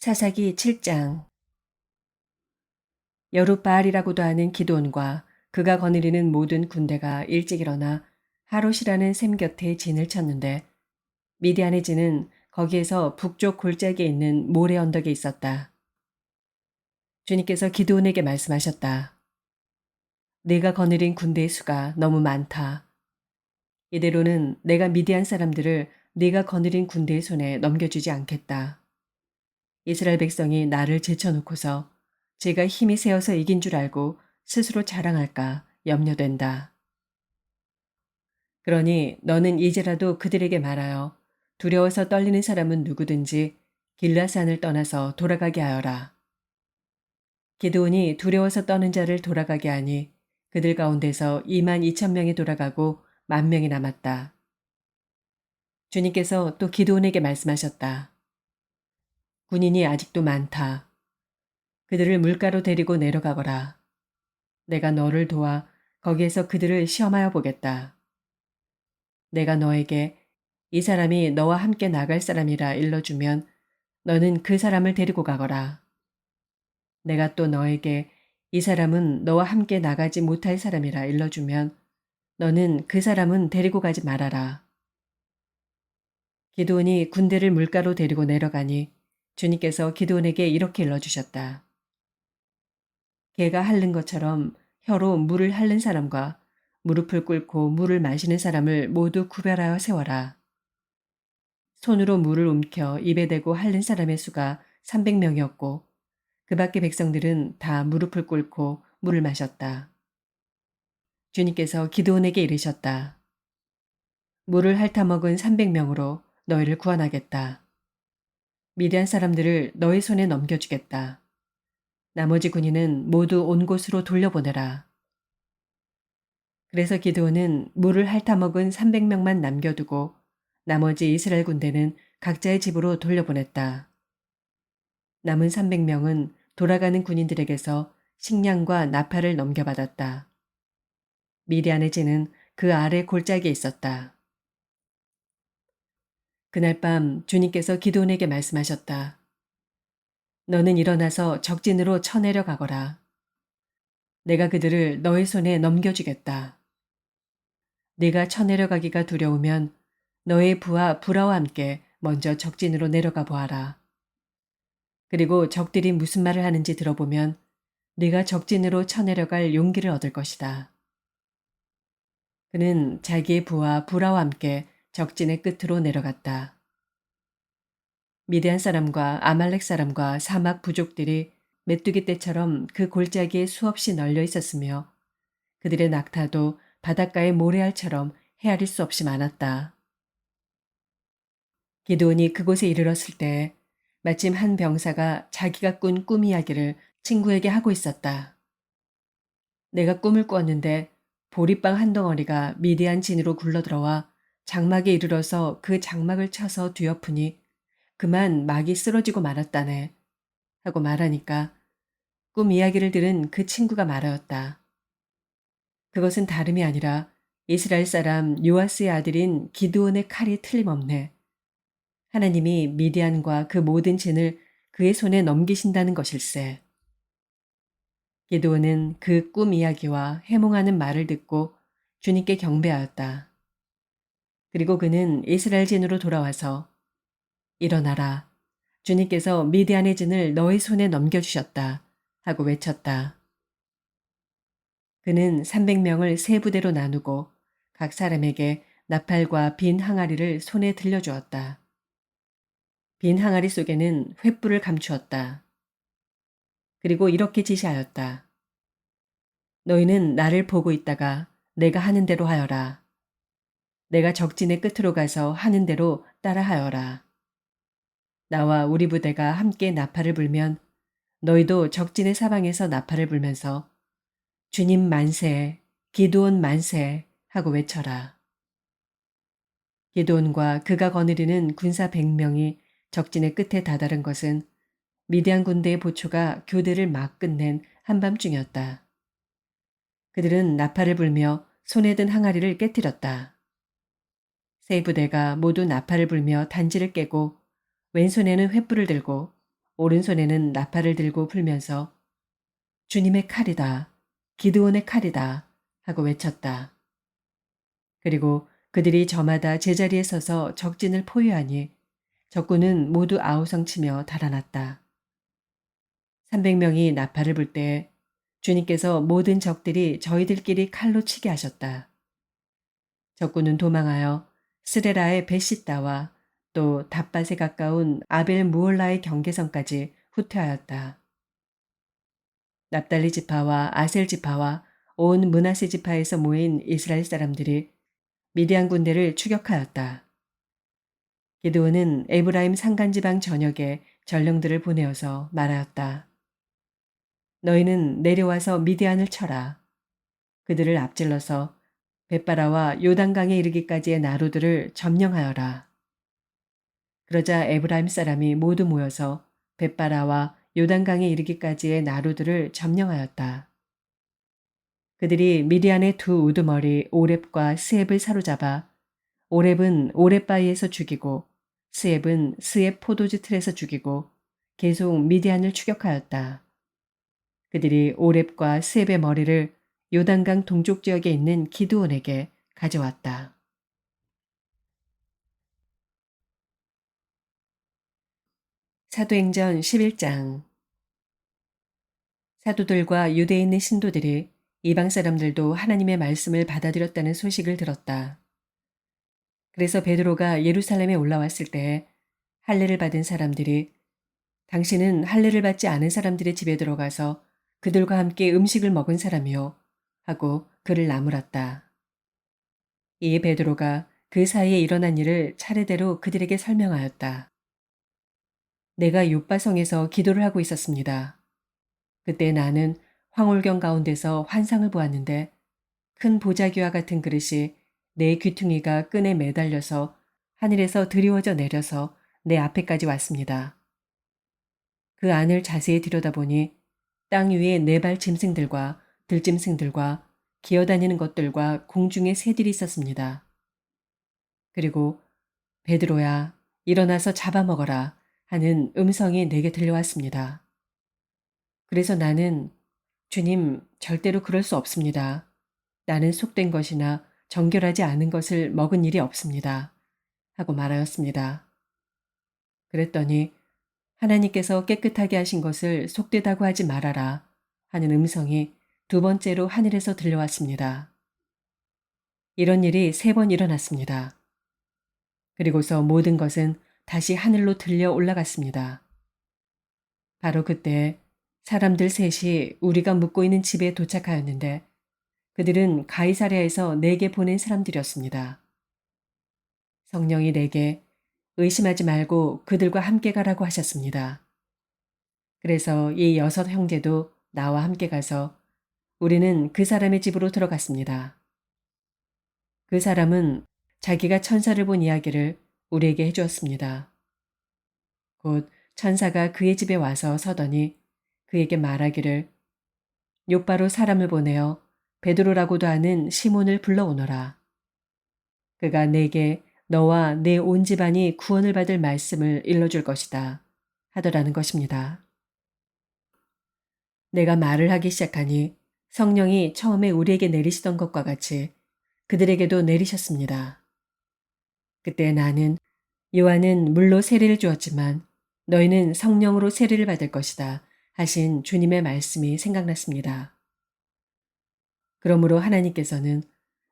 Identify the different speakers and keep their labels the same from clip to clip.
Speaker 1: 사사기 7장. 여룻바알이라고도 하는 기드온과 그가 거느리는 모든 군대가 일찍 일어나 하롯이라는 샘 곁에 진을 쳤는데 미디안의 진은 거기에서 북쪽 골짜기에 있는 모래 언덕에 있었다. 주님께서 기드온에게 말씀하셨다. 네가 거느린 군대의 수가 너무 많다. 이대로는 내가 미디안 사람들을 네가 거느린 군대의 손에 넘겨주지 않겠다. 이스라엘 백성이 나를 제쳐놓고서 제가 힘이 세어서 이긴 줄 알고 스스로 자랑할까 염려된다. 그러니 너는 이제라도 그들에게 말하여 두려워서 떨리는 사람은 누구든지 길라산을 떠나서 돌아가게 하여라. 기드온이 두려워서 떠는 자를 돌아가게 하니 그들 가운데서 22,000명이 돌아가고 10,000명이 남았다. 주님께서 또 기드온에게 말씀하셨다. 군인이 아직도 많다. 그들을 물가로 데리고 내려가거라. 내가 너를 도와 거기에서 그들을 시험하여 보겠다. 내가 너에게 이 사람이 너와 함께 나갈 사람이라 일러주면 너는 그 사람을 데리고 가거라. 내가 또 너에게 이 사람은 너와 함께 나가지 못할 사람이라 일러주면 너는 그 사람은 데리고 가지 말아라. 기드온이 군대를 물가로 데리고 내려가니 주님께서 기드온에게 이렇게 일러주셨다. 개가 핥는 것처럼 혀로 물을 핥는 사람과 무릎을 꿇고 물을 마시는 사람을 모두 구별하여 세워라. 손으로 물을 움켜 입에 대고 핥는 사람의 수가 300명이었고 그 밖의 백성들은 다 무릎을 꿇고 물을 마셨다. 주님께서 기드온에게 이르셨다. 물을 핥아먹은 300명으로 너희를 구원하겠다. 미디안 사람들을 너희 손에 넘겨주겠다. 나머지 군인은 모두 온 곳으로 돌려보내라. 그래서 기드온은 물을 핥아먹은 300명만 남겨두고 나머지 이스라엘 군대는 각자의 집으로 돌려보냈다. 남은 300명은 돌아가는 군인들에게서 식량과 나팔을 넘겨받았다. 미디안의 진은 그 아래 골짜기에 있었다. 그날 밤 주님께서 기드온에게 말씀하셨다. 너는 일어나서 적진으로 쳐내려 가거라. 내가 그들을 너의 손에 넘겨주겠다. 네가 쳐내려가기가 두려우면 너의 부하 부라와 함께 먼저 적진으로 내려가 보아라. 그리고 적들이 무슨 말을 하는지 들어보면 네가 적진으로 쳐내려갈 용기를 얻을 것이다. 그는 자기의 부하 부라와 함께 적진의 끝으로 내려갔다. 미디안 사람과 아말렉 사람과 사막 부족들이 메뚜기 떼처럼 그 골짜기에 수없이 널려 있었으며 그들의 낙타도 바닷가의 모래알처럼 헤아릴 수 없이 많았다. 기드온이 그곳에 이르렀을 때 마침 한 병사가 자기가 꾼 꿈 이야기를 친구에게 하고 있었다. 내가 꿈을 꾸었는데 보리빵 한 덩어리가 미디안 진으로 굴러들어와 장막에 이르러서 그 장막을 쳐서 뒤엎으니 그만 막이 쓰러지고 말았다네. 하고 말하니까 꿈 이야기를 들은 그 친구가 말하였다. 그것은 다름이 아니라 이스라엘 사람 요아스의 아들인 기드온의 칼이 틀림없네. 하나님이 미디안과 그 모든 진을 그의 손에 넘기신다는 것일세. 기드온은 그 꿈 이야기와 해몽하는 말을 듣고 주님께 경배하였다. 그리고 그는 이스라엘 진으로 돌아와서 일어나라. 주님께서 미디안의 진을 너의 손에 넘겨주셨다. 하고 외쳤다. 그는 300명을 세 부대로 나누고 각 사람에게 나팔과 빈 항아리를 손에 들려주었다. 빈 항아리 속에는 횃불을 감추었다. 그리고 이렇게 지시하였다. 너희는 나를 보고 있다가 내가 하는 대로 하여라. 내가 적진의 끝으로 가서 하는 대로 따라하여라. 나와 우리 부대가 함께 나팔을 불면 너희도 적진의 사방에서 나팔을 불면서 주님 만세, 기드온 만세 하고 외쳐라. 기드온과 그가 거느리는 군사 100명이 적진의 끝에 다다른 것은 미디안 군대의 보초가 교대를 막 끝낸 한밤중이었다. 그들은 나팔을 불며 손에 든 항아리를 깨뜨렸다. 세 부대가 모두 나팔을 불며 단지를 깨고 왼손에는 횃불을 들고 오른손에는 나팔을 들고 불면서 주님의 칼이다. 기드온의 칼이다. 하고 외쳤다. 그리고 그들이 저마다 제자리에 서서 적진을 포위하니 적군은 모두 아우성치며 달아났다. 300명이 나팔을 불 때 주님께서 모든 적들이 저희들끼리 칼로 치게 하셨다. 적군은 도망하여 스레라의 베시다와 또 답밭에 가까운 아벨 무올라의 경계선까지 후퇴하였다. 납달리 지파와 아셀 지파와 온 므낫세 지파에서 모인 이스라엘 사람들이 미디안 군대를 추격하였다. 기드온은 에브라임 산간지방 전역에 전령들을 보내어서 말하였다. 너희는 내려와서 미디안을 쳐라. 그들을 앞질러서 벳바라와 요단강에 이르기까지의 나루들을 점령하여라. 그러자 에브라임 사람이 모두 모여서 벳바라와 요단강에 이르기까지의 나루들을 점령하였다. 그들이 미디안의 두 우두머리 오렙과 스앱을 사로잡아 오렙은 오렙바위에서 죽이고 스앱은 스앱 포도주 틀에서 죽이고 계속 미디안을 추격하였다. 그들이 오렙과 스앱의 머리를 요단강 동쪽 지역에 있는 기드온에게 가져왔다. 사도행전 11장. 사도들과 유대에 있는 신도들이 이방 사람들도 하나님의 말씀을 받아들였다는 소식을 들었다. 그래서 베드로가 예루살렘에 올라왔을 때 할례를 받은 사람들이 당신은 할례를 받지 않은 사람들의 집에 들어가서 그들과 함께 음식을 먹은 사람이요 하고 그를 나무랐다. 이에 베드로가 그 사이에 일어난 일을 차례대로 그들에게 설명하였다. 내가 요바성에서 기도를 하고 있었습니다. 그때 나는 황홀경 가운데서 환상을 보았는데 큰 보자기와 같은 그릇이 내 귀퉁이가 끈에 매달려서 하늘에서 드리워져 내려서 내 앞에까지 왔습니다. 그 안을 자세히 들여다보니 땅 위에 네 발 짐승들과 들짐승들과 기어다니는 것들과 공중에 새들이 있었습니다. 그리고 베드로야 일어나서 잡아먹어라 하는 음성이 내게 들려왔습니다. 그래서 나는 주님 절대로 그럴 수 없습니다. 나는 속된 것이나 정결하지 않은 것을 먹은 일이 없습니다. 하고 말하였습니다. 그랬더니 하나님께서 깨끗하게 하신 것을 속되다고 하지 말아라 하는 음성이 두 번째로 하늘에서 들려왔습니다. 이런 일이 3번 일어났습니다. 그리고서 모든 것은 다시 하늘로 들려 올라갔습니다. 바로 그때 사람들 셋이 우리가 묵고 있는 집에 도착하였는데 그들은 가이사랴에서 내게 보낸 사람들이었습니다. 성령이 내게 의심하지 말고 그들과 함께 가라고 하셨습니다. 그래서 이 6 형제도 나와 함께 가서 우리는 그 사람의 집으로 들어갔습니다. 그 사람은 자기가 천사를 본 이야기를 우리에게 해주었습니다. 곧 천사가 그의 집에 와서 서더니 그에게 말하기를 욥바로 사람을 보내어 베드로라고도 하는 시몬을 불러오너라. 그가 내게 너와 내 온 집안이 구원을 받을 말씀을 일러줄 것이다. 하더라는 것입니다. 내가 말을 하기 시작하니 성령이 처음에 우리에게 내리시던 것과 같이 그들에게도 내리셨습니다. 그때 나는 요한은 물로 세례를 주었지만 너희는 성령으로 세례를 받을 것이다 하신 주님의 말씀이 생각났습니다. 그러므로 하나님께서는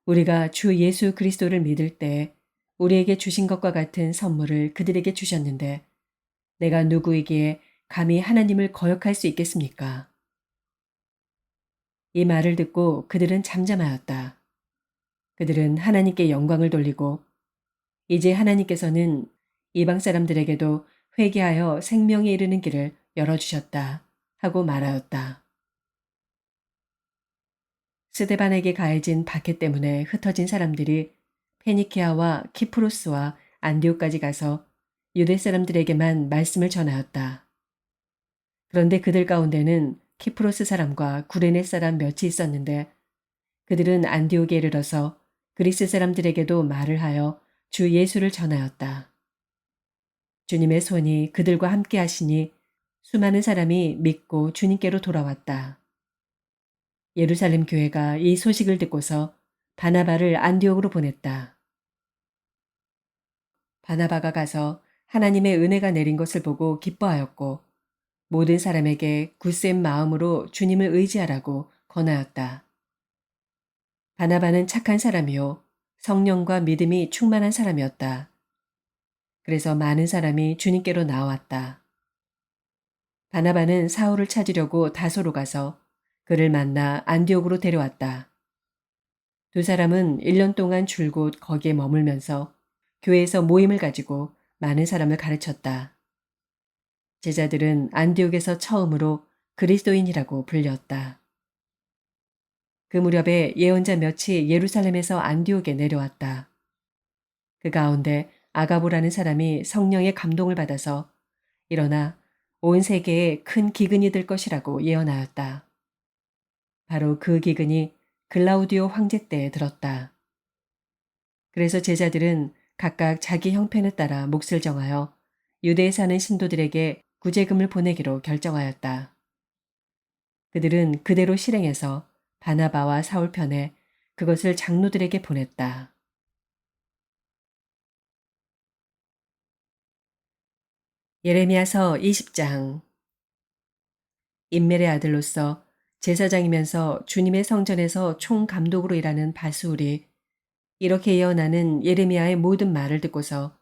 Speaker 1: 우리가 주 예수 그리스도를 믿을 때 우리에게 주신 것과 같은 선물을 그들에게 주셨는데 내가 누구이기에 감히 하나님을 거역할 수 있겠습니까? 이 말을 듣고 그들은 잠잠하였다. 그들은 하나님께 영광을 돌리고 이제 하나님께서는 이방 사람들에게도 회개하여 생명에 이르는 길을 열어주셨다 하고 말하였다. 스데반에게 가해진 박해 때문에 흩어진 사람들이 페니키아와 키프로스와 안디옥까지 가서 유대 사람들에게만 말씀을 전하였다. 그런데 그들 가운데는 키프로스 사람과 구레네 사람 몇이 있었는데 그들은 안디옥에 이르러서 그리스 사람들에게도 말을 하여 주 예수를 전하였다. 주님의 손이 그들과 함께 하시니 수많은 사람이 믿고 주님께로 돌아왔다. 예루살렘 교회가 이 소식을 듣고서 바나바를 안디옥으로 보냈다. 바나바가 가서 하나님의 은혜가 내린 것을 보고 기뻐하였고 모든 사람에게 굳센 마음으로 주님을 의지하라고 권하였다. 바나바는 착한 사람이요 성령과 믿음이 충만한 사람이었다. 그래서 많은 사람이 주님께로 나왔다. 바나바는 사울을 찾으려고 다소로 가서 그를 만나 안디옥으로 데려왔다. 두 사람은 1년 동안 줄곧 거기에 머물면서 교회에서 모임을 가지고 많은 사람을 가르쳤다. 제자들은 안디옥에서 처음으로 그리스도인이라고 불렸다. 그 무렵에 예언자 몇이 예루살렘에서 안디옥에 내려왔다. 그 가운데 아가보라는 사람이 성령의 감동을 받아서 일어나 온 세계에 큰 기근이 될 것이라고 예언하였다. 바로 그 기근이 글라우디오 황제 때에 들었다. 그래서 제자들은 각각 자기 형편에 따라 몫을 정하여 유대에 사는 신도들에게 구제금을 보내기로 결정하였다. 그들은 그대로 실행해서 바나바와 사울 편에 그것을 장로들에게 보냈다. 예레미야서 20장. 인멜의 아들로서 제사장이면서 주님의 성전에서 총감독으로 일하는 바수울이 이렇게 예언하는 예레미야의 모든 말을 듣고서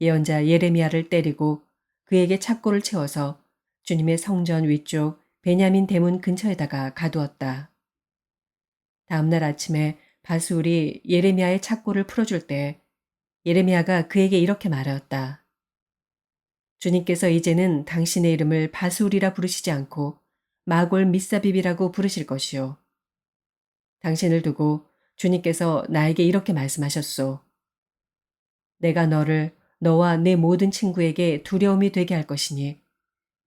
Speaker 1: 예언자 예레미야를 때리고 그에게 착고를 채워서 주님의 성전 위쪽 베냐민 대문 근처에다가 가두었다. 다음날 아침에 바수울이 예레미야의 착고를 풀어줄 때 예레미야가 그에게 이렇게 말하였다. 주님께서 이제는 당신의 이름을 바수울이라 부르시지 않고 마골 미사빕이라고 부르실 것이요. 당신을 두고 주님께서 나에게 이렇게 말씀하셨소. 내가 너를 너와 내 모든 친구에게 두려움이 되게 할 것이니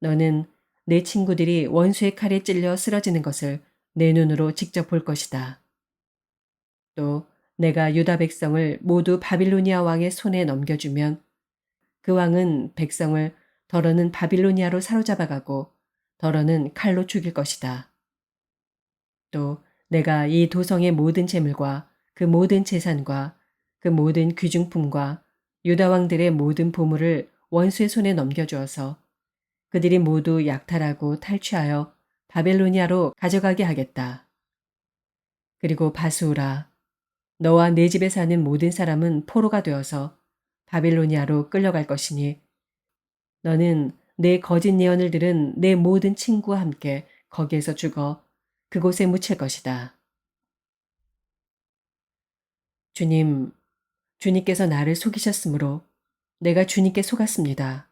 Speaker 1: 너는 내 친구들이 원수의 칼에 찔려 쓰러지는 것을 내 눈으로 직접 볼 것이다. 또 내가 유다 백성을 모두 바빌로니아 왕의 손에 넘겨주면 그 왕은 백성을 더러는 바빌로니아로 사로잡아가고 더러는 칼로 죽일 것이다. 또 내가 이 도성의 모든 재물과 그 모든 재산과 그 모든 귀중품과 유다 왕들의 모든 보물을 원수의 손에 넘겨주어서 그들이 모두 약탈하고 탈취하여 바벨로니아로 가져가게 하겠다. 그리고 바수우라, 너와 내 집에 사는 모든 사람은 포로가 되어서 바빌로니아로 끌려갈 것이니 너는 내 거짓 예언을 들은 내 모든 친구와 함께 거기에서 죽어 그곳에 묻힐 것이다. 주님, 주님께서 나를 속이셨으므로 내가 주님께 속았습니다.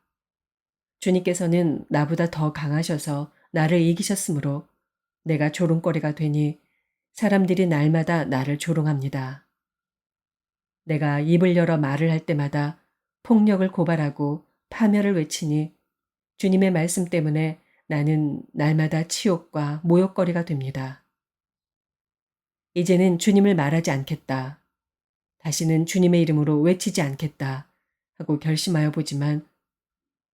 Speaker 1: 주님께서는 나보다 더 강하셔서 나를 이기셨으므로 내가 조롱거리가 되니 사람들이 날마다 나를 조롱합니다. 내가 입을 열어 말을 할 때마다 폭력을 고발하고 파멸을 외치니 주님의 말씀 때문에 나는 날마다 치욕과 모욕거리가 됩니다. 이제는 주님을 말하지 않겠다. 다시는 주님의 이름으로 외치지 않겠다 하고 결심하여 보지만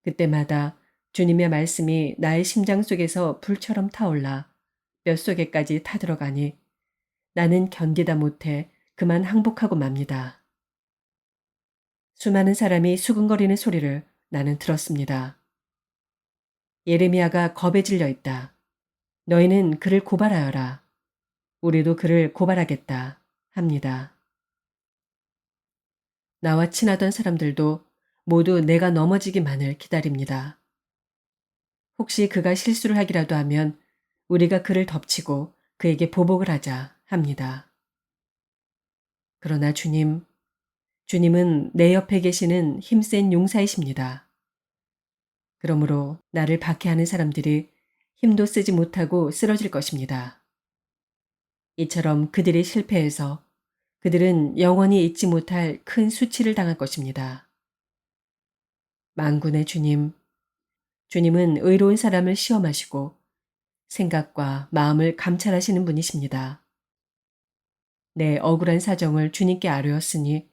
Speaker 1: 그때마다 주님의 말씀이 나의 심장 속에서 불처럼 타올라 뼛속에까지 타들어가니 나는 견디다 못해 그만 항복하고 맙니다. 수많은 사람이 수근거리는 소리를 나는 들었습니다. 예레미야가 겁에 질려 있다. 너희는 그를 고발하여라. 우리도 그를 고발하겠다 합니다. 나와 친하던 사람들도 모두 내가 넘어지기만을 기다립니다. 혹시 그가 실수를 하기라도 하면 우리가 그를 덮치고 그에게 보복을 하자 합니다. 그러나 주님은 내 옆에 계시는 힘센 용사이십니다. 그러므로 나를 박해하는 사람들이 힘도 쓰지 못하고 쓰러질 것입니다. 이처럼 그들이 실패해서 그들은 영원히 잊지 못할 큰 수치를 당할 것입니다. 만군의 주님은 의로운 사람을 시험하시고 생각과 마음을 감찰하시는 분이십니다. 내 억울한 사정을 주님께 아뢰었으니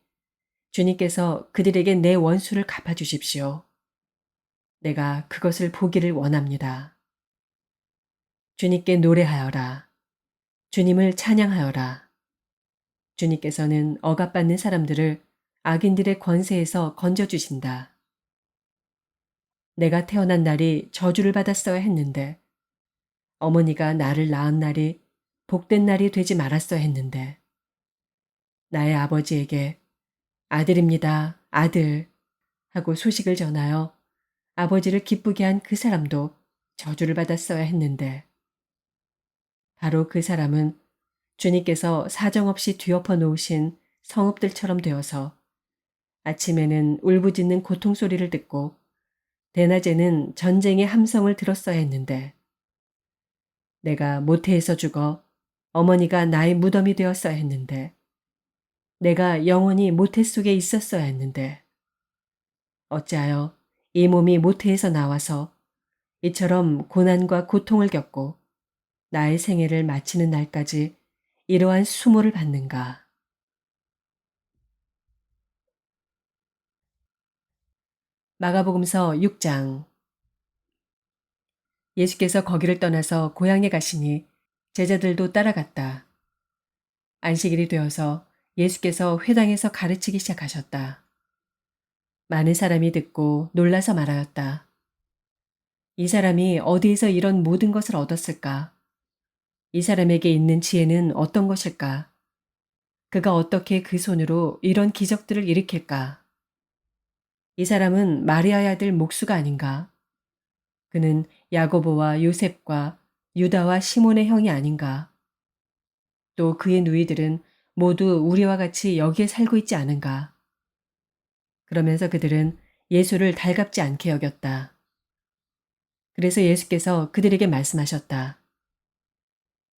Speaker 1: 주님께서 그들에게 내 원수를 갚아주십시오. 내가 그것을 보기를 원합니다. 주님께 노래하여라. 주님을 찬양하여라. 주님께서는 억압받는 사람들을 악인들의 권세에서 건져주신다. 내가 태어난 날이 저주를 받았어야 했는데 어머니가 나를 낳은 날이 복된 날이 되지 말았어야 했는데 나의 아버지에게 아들입니다, 아들 하고 소식을 전하여 아버지를 기쁘게 한 그 사람도 저주를 받았어야 했는데 바로 그 사람은 주님께서 사정없이 뒤엎어 놓으신 성읍들처럼 되어서 아침에는 울부짖는 고통 소리를 듣고 대낮에는 전쟁의 함성을 들었어야 했는데 내가 모태에서 죽어 어머니가 나의 무덤이 되었어야 했는데 내가 영원히 모태 속에 있었어야 했는데 어찌하여 이 몸이 모태에서 나와서 이처럼 고난과 고통을 겪고 나의 생애를 마치는 날까지 이러한 수모를 받는가. 마가복음서 6장. 예수께서 거기를 떠나서 고향에 가시니 제자들도 따라갔다. 안식일이 되어서 예수께서 회당에서 가르치기 시작하셨다. 많은 사람이 듣고 놀라서 말하였다. 이 사람이 어디에서 이런 모든 것을 얻었을까? 이 사람에게 있는 지혜는 어떤 것일까? 그가 어떻게 그 손으로 이런 기적들을 일으킬까? 이 사람은 마리아의 아들 목수가 아닌가? 그는 야고보와 요셉과 유다와 시몬의 형이 아닌가? 또 그의 누이들은 모두 우리와 같이 여기에 살고 있지 않은가? 그러면서 그들은 예수를 달갑지 않게 여겼다. 그래서 예수께서 그들에게 말씀하셨다.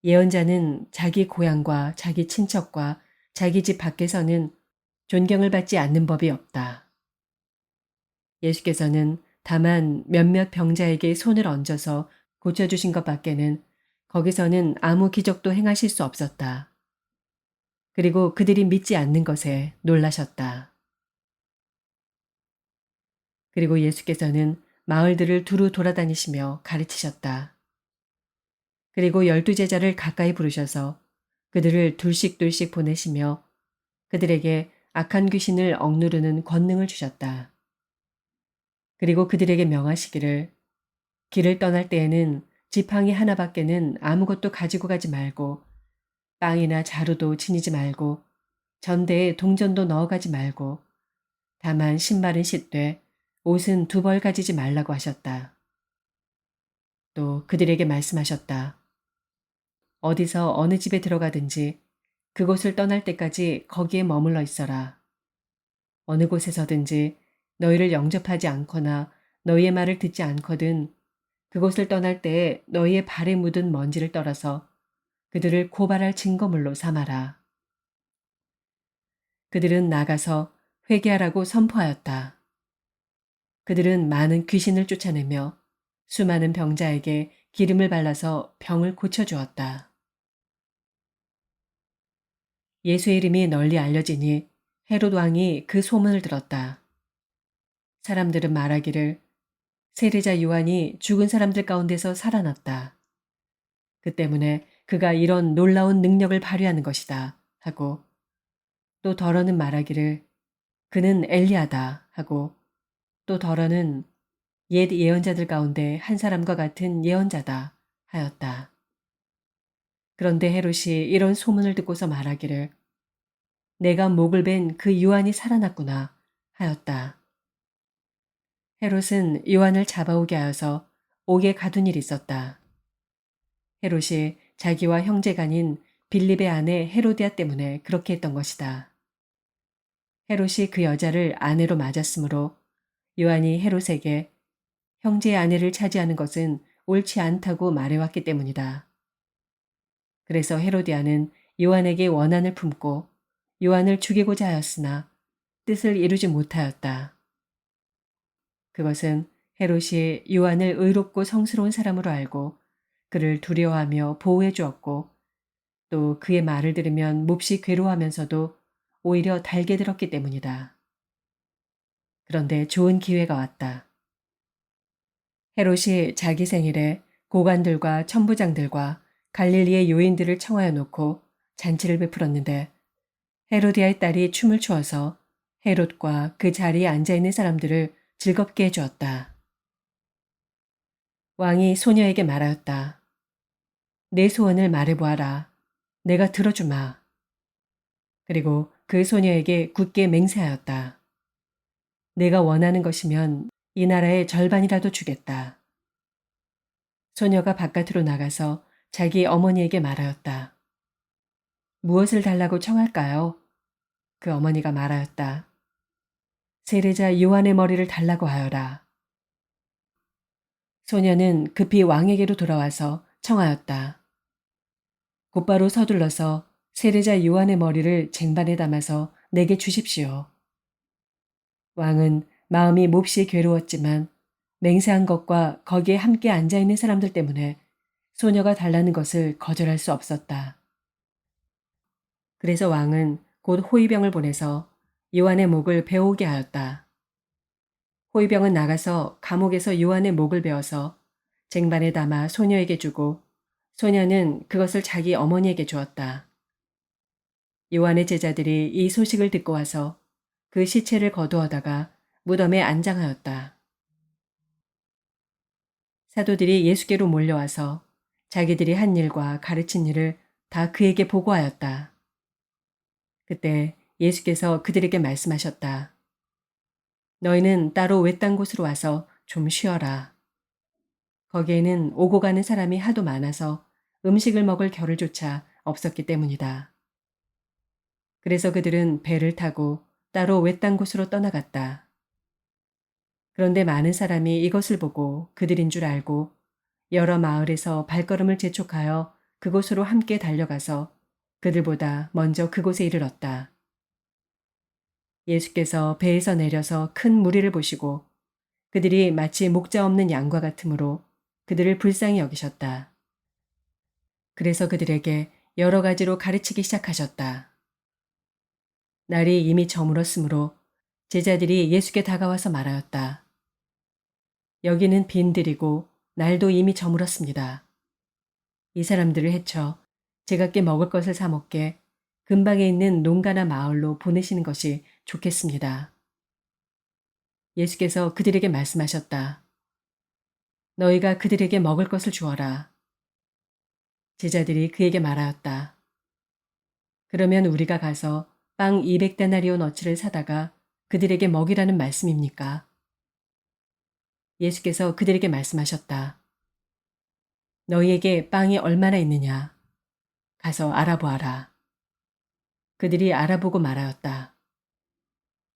Speaker 1: 예언자는 자기 고향과 자기 친척과 자기 집 밖에서는 존경을 받지 않는 법이 없다. 예수께서는 다만 몇몇 병자에게 손을 얹어서 고쳐주신 것 밖에는 거기서는 아무 기적도 행하실 수 없었다. 그리고 그들이 믿지 않는 것에 놀라셨다. 그리고 예수께서는 마을들을 두루 돌아다니시며 가르치셨다. 그리고 12제자를 가까이 부르셔서 그들을 둘씩 보내시며 그들에게 악한 귀신을 억누르는 권능을 주셨다. 그리고 그들에게 명하시기를 길을 떠날 때에는 지팡이 하나밖에는 아무것도 가지고 가지 말고 빵이나 자루도 지니지 말고 전대에 동전도 넣어가지 말고 다만 신발은 씻되 옷은 두 벌 가지지 말라고 하셨다. 또 그들에게 말씀하셨다. 어디서 어느 집에 들어가든지 그곳을 떠날 때까지 거기에 머물러 있어라. 어느 곳에서든지 너희를 영접하지 않거나 너희의 말을 듣지 않거든 그곳을 떠날 때에 너희의 발에 묻은 먼지를 떨어서 그들을 고발할 증거물로 삼아라. 그들은 나가서 회개하라고 선포하였다. 그들은 많은 귀신을 쫓아내며 수많은 병자에게 기름을 발라서 병을 고쳐주었다. 예수의 이름이 널리 알려지니 헤롯 왕이 그 소문을 들었다. 사람들은 말하기를 세례자 요한이 죽은 사람들 가운데서 살아났다. 그 때문에 그가 이런 놀라운 능력을 발휘하는 것이다 하고 또 더러는 말하기를 그는 엘리야다 하고 또 더러는 옛 예언자들 가운데 한 사람과 같은 예언자다 하였다. 그런데 헤롯이 이런 소문을 듣고서 말하기를 내가 목을 벤 그 요한이 살아났구나 하였다. 헤롯은 요한을 잡아오게 하여서 옥에 가둔 일이 있었다. 헤롯이 자기와 형제간인 빌립의 아내 헤로디아 때문에 그렇게 했던 것이다. 헤롯이 그 여자를 아내로 맞았으므로 요한이 헤롯에게 형제의 아내를 차지하는 것은 옳지 않다고 말해왔기 때문이다. 그래서 헤로디아는 요한에게 원한을 품고 요한을 죽이고자 하였으나 뜻을 이루지 못하였다. 그것은 헤롯이 요한을 의롭고 성스러운 사람으로 알고 그를 두려워하며 보호해 주었고 또 그의 말을 들으면 몹시 괴로워하면서도 오히려 달게 들었기 때문이다. 그런데 좋은 기회가 왔다. 헤롯이 자기 생일에 고관들과 천부장들과 갈릴리의 요인들을 청하여 놓고 잔치를 베풀었는데 헤로디아의 딸이 춤을 추어서 헤롯과 그 자리에 앉아있는 사람들을 즐겁게 해주었다. 왕이 소녀에게 말하였다. 내 소원을 말해보아라. 내가 들어주마. 그리고 그 소녀에게 굳게 맹세하였다. 내가 원하는 것이면 이 나라의 절반이라도 주겠다. 소녀가 바깥으로 나가서 자기 어머니에게 말하였다. 무엇을 달라고 청할까요? 그 어머니가 말하였다. 세례자 요한의 머리를 달라고 하여라. 소녀는 급히 왕에게로 돌아와서 청하였다. 곧바로 서둘러서 세례자 요한의 머리를 쟁반에 담아서 내게 주십시오. 왕은 마음이 몹시 괴로웠지만 맹세한 것과 거기에 함께 앉아있는 사람들 때문에 소녀가 달라는 것을 거절할 수 없었다. 그래서 왕은 곧 호위병을 보내서 요한의 목을 베어오게 하였다. 호위병은 나가서 감옥에서 요한의 목을 베어서 쟁반에 담아 소녀에게 주고 소녀는 그것을 자기 어머니에게 주었다. 요한의 제자들이 이 소식을 듣고 와서 그 시체를 거두어다가 무덤에 안장하였다. 사도들이 예수께로 몰려와서 자기들이 한 일과 가르친 일을 다 그에게 보고하였다. 그때 예수께서 그들에게 말씀하셨다. 너희는 따로 외딴 곳으로 와서 좀 쉬어라. 거기에는 오고 가는 사람이 하도 많아서 음식을 먹을 겨를조차 없었기 때문이다. 그래서 그들은 배를 타고 따로 외딴 곳으로 떠나갔다. 그런데 많은 사람이 이것을 보고 그들인 줄 알고 여러 마을에서 발걸음을 재촉하여 그곳으로 함께 달려가서 그들보다 먼저 그곳에 이르렀다. 예수께서 배에서 내려서 큰 무리를 보시고 그들이 마치 목자 없는 양과 같으므로 그들을 불쌍히 여기셨다. 그래서 그들에게 여러 가지로 가르치기 시작하셨다. 날이 이미 저물었으므로 제자들이 예수께 다가와서 말하였다. 여기는 빈들이고 날도 이미 저물었습니다. 이 사람들을 해쳐 제각기 먹을 것을 사 먹게 근방에 있는 농가나 마을로 보내시는 것이 좋겠습니다. 예수께서 그들에게 말씀하셨다. 너희가 그들에게 먹을 것을 주어라. 제자들이 그에게 말하였다. 그러면 우리가 가서 빵 200데나리온 어치를 사다가 그들에게 먹이라는 말씀입니까? 예수께서 그들에게 말씀하셨다. 너희에게 빵이 얼마나 있느냐? 가서 알아보아라. 그들이 알아보고 말하였다.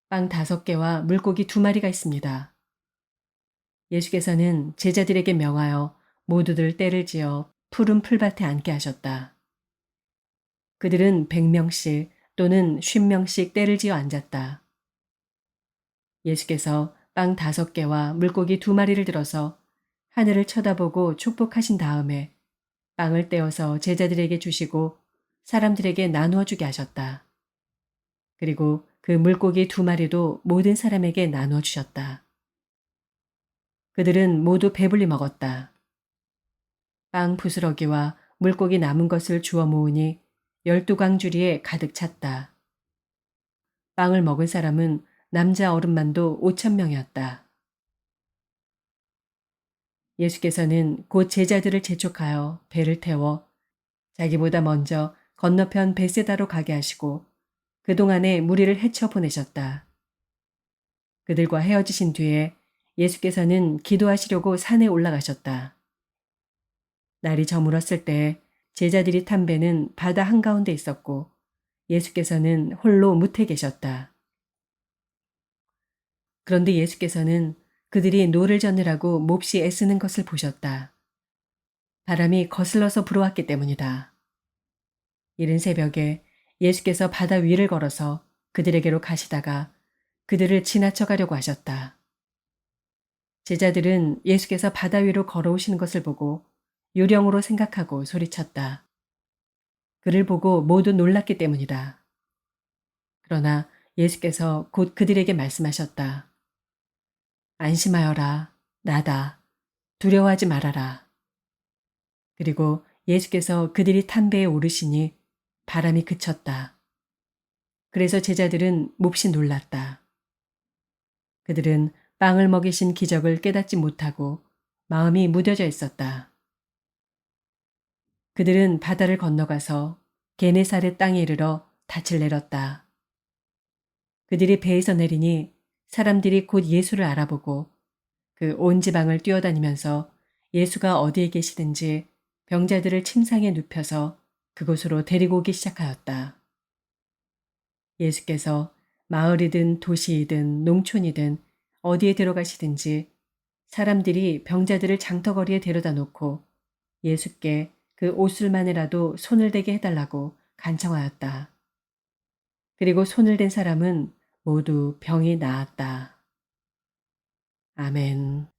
Speaker 1: 빵 5개와 물고기 2마리가 있습니다. 예수께서는 제자들에게 명하여 모두들 떼를 지어 푸른 풀밭에 앉게 하셨다. 그들은 100명씩 또는 50명씩 떼를 지어 앉았다. 예수께서 빵 5개와 물고기 2마리를 들어서 하늘을 쳐다보고 축복하신 다음에 빵을 떼어서 제자들에게 주시고 사람들에게 나누어 주게 하셨다. 그리고 그 물고기 2마리도 모든 사람에게 나누어 주셨다. 그들은 모두 배불리 먹었다. 빵 부스러기와 물고기 남은 것을 주워 모으니 12광주리에 가득 찼다. 빵을 먹은 사람은 남자 어른만도 5,000명이었다. 예수께서는 곧 제자들을 재촉하여 배를 태워 자기보다 먼저 건너편 베세다로 가게 하시고 그동안에 무리를 헤쳐 보내셨다. 그들과 헤어지신 뒤에 예수께서는 기도하시려고 산에 올라가셨다. 날이 저물었을 때 제자들이 탄 배는 바다 한가운데 있었고 예수께서는 홀로 무태 계셨다. 그런데 예수께서는 그들이 노를 저느라고 몹시 애쓰는 것을 보셨다. 바람이 거슬러서 불어왔기 때문이다. 이른 새벽에 예수께서 바다 위를 걸어서 그들에게로 가시다가 그들을 지나쳐 가려고 하셨다. 제자들은 예수께서 바다 위로 걸어오시는 것을 보고 요령으로 생각하고 소리쳤다. 그를 보고 모두 놀랐기 때문이다. 그러나 예수께서 곧 그들에게 말씀하셨다. 안심하여라. 나다. 두려워하지 말아라. 그리고 예수께서 그들이 탄 배에 오르시니 바람이 그쳤다. 그래서 제자들은 몹시 놀랐다. 그들은 빵을 먹이신 기적을 깨닫지 못하고 마음이 무뎌져 있었다. 그들은 바다를 건너가서 게네사렛 땅에 이르러 닻을 내렸다. 그들이 배에서 내리니 사람들이 곧 예수를 알아보고 그 온 지방을 뛰어다니면서 예수가 어디에 계시든지 병자들을 침상에 눕혀서 그곳으로 데리고 오기 시작하였다. 예수께서 마을이든 도시이든 농촌이든 어디에 들어가시든지 사람들이 병자들을 장터거리에 데려다 놓고 예수께 그 옷술만이라도 손을 대게 해달라고 간청하였다. 그리고 손을 댄 사람은 모두 병이 나았다. 아멘.